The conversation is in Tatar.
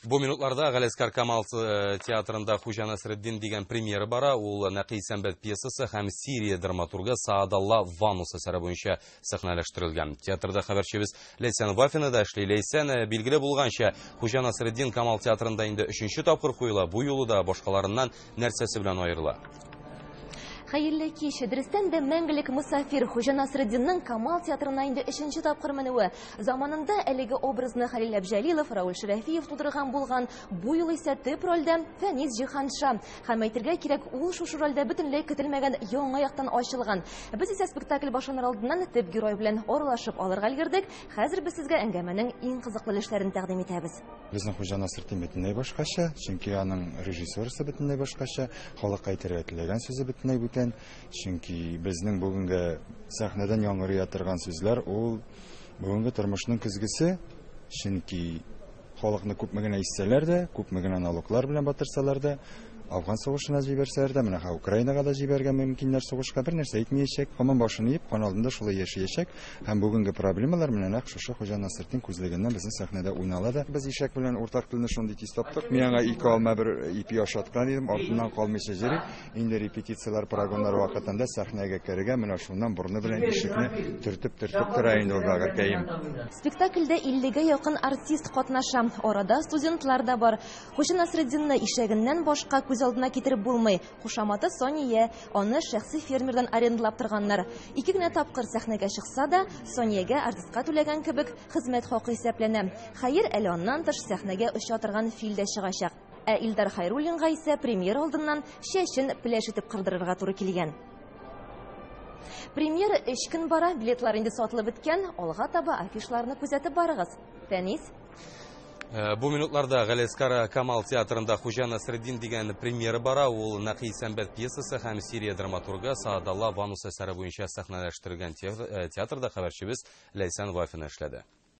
Бу минутларда Галескар Камал театрында Хуҗа Насретдин дигән премьера бара. Ул Нәкый Сәмбәт пьесасы һәм Сирия драматургы Саадалла Ванус әсәре буенча сәхнәләштерелгән. Театрда хәбәрчебез Ләйсән Вафина да эшли. Ләйсән, билгеле булганча, Хуҗа Насретдин Камал театрында инде 3нче тапкыр куела. Бу юлы да башкаларыннан нәрсәсе белән аерыла? Хәерле кич. Дөрестән дә мәңгелек мусафир Хуҗа Насретдинның Камал театрына инде 3нче тапкыр менүе. Заманында әлеге образны Хәлил Әбҗәлилов, Раул Шәрәфиев тудырган булган. Бу юлы исә төп рольдә Фәнис Җиһанша. Һәм әйтергә кирәк, ул шушы рольдә бөтенләй көтелмәгән яңа яктан ачылган. Без исә спектакль башланыр алдыннан төп герой белән аралашып алырга өлгердек. Хәзер без сезгә әңгәмәнең иң кызыклы өлешләрен тәкъдим итәбез. Безнең Хуҗа Насретдин бөтенләй башкача, чөнки аның режиссерысы бөтенләй башкача, халык әйтергә теләгән сүзе бөтенләй бүтән. Чөнки безнең бүгенге сәхнәдән яңгырый торган сүзләр ул бүгенге тормышның көзгесе. Чөнки халыкны күпме генә исәләр дә, күпме генә налоглар белән батырсалар да, Афган сугышына җибәрсәләр дә, менә Украинага да җибәргә мөмкиннәр, сугышка бер нәрсә әйтмәячәк, һаман башын иеп, каналында шулай яшәячәк. Һәм бүгенге проблемалар менән нәкъ шушы Хуҗа Насретдин күзлегеннән безнең сәхнәдә уйнала да. Без ишәк белән уртак телне шундый тиз таптык. Мин аңа 2 алма бер ипи ашаткан идем, артыннан калмыйча җыри. Инде репетициялар, прогоннар вакытында сәхнәгә керергә менә шуннан бурны белән ишекне төртеп тора инде ул бәгыркәем. Спектакльдә 50гә якын артист катнаша. Арада студентлар да бар. Хуҗа Насретдинны ишәгеннән башка күз алдына китереп булмый. Кушаматы Сония, аны шәхси фермердан арендалап торганнар. 2 генә тапкыр сәхнәгә чыкса да, Сониягә артистка түләгән кебек хезмәт хакы исәпләнә. Хәер, әле аннан тыш сәхнәгә оча торган фил дә чыгачак. Ә Илдар Хайруллинга исә премьер алдыннан чәчен пеләш итеп кырдырырга туры килгән. Премьера 3 көн бара, билетлар инде сатылып беткән. Алга таба афишларны күзәтеп барыгыз. Фәнис. Бу минутларда Галескар Камал театрында Хуҗа Насретдин дигән премьера бара. Ул Нәкый Сәмбәт пьесасы һәм Сирия драматургы Саадалла Ванус әсәре буенча сәхнәләштерелгән театрда хәбәрчебез Ләйсән Вафина эшләде.